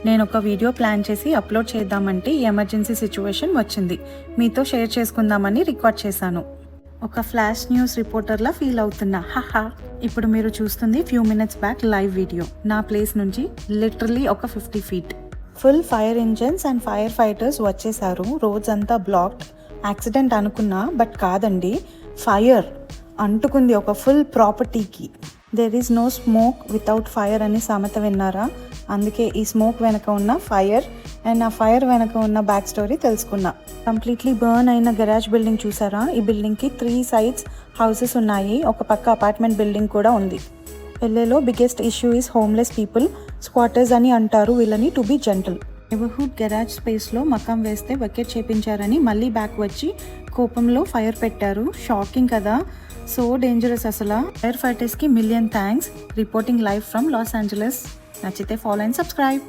నేను ఒక video plan చేసి అప్లోడ్ చేద్దామంటే ఈ ఎమర్జెన్సీ సిచ్యువేషన్ వచ్చింది. మీతో షేర్ చేసుకుందామని రికార్డ్ చేశాను. ఒక ఫ్లాష్ న్యూస్ రిపోర్టర్లా ఫీల్ అవుతున్నా. హహా. ఇప్పుడు మీరు చూస్తుంది few minutes back live video. నా ప్లేస్ నుంచి లిటరలీ ఒక 50 feet. Full fire engines and fire fighters వచ్చేసారు. రోడ్స్ అంతా బ్లాక్డ్. యాక్సిడెంట్ అనుకున్నా, బట్ కాదండి, ఫైర్ అంటుకుంది ఒక ఫుల్ ప్రాపర్టీకి. There is no smoke without fire అని సామెత విన్నారా? అందుకే ఈ స్మోక్ వెనక ఉన్న ఫైర్ అండ్ ఆ ఫైర్ వెనక ఉన్న బ్యాక్ స్టోరీ తెలుసుకున్నా. కంప్లీట్లీ బర్న్ అయిన గరాజ్ బిల్డింగ్ చూసారా? ఈ బిల్డింగ్కి 3 sides హౌసెస్ ఉన్నాయి. ఒక పక్క అపార్ట్మెంట్ బిల్డింగ్ కూడా ఉంది. LAలో biggest issue is homeless people. Squatters అని అంటారు వీళ్ళని, to be gentle. Neighbourhood garage స్పేస్లో మకాం వేస్తే వెకెట్ చేపించారని మళ్ళీ బ్యాక్ వచ్చి కోపంలో ఫైర్ పెట్టారు. షాకింగ్ కదా, సో డేంజరస్ అసలు. ఫైర్ ఫైటర్స్కి million thanks. Reporting live from Los Angeles. నచ్చితే ఫాలో అండ్ సబ్స్క్రైబ్.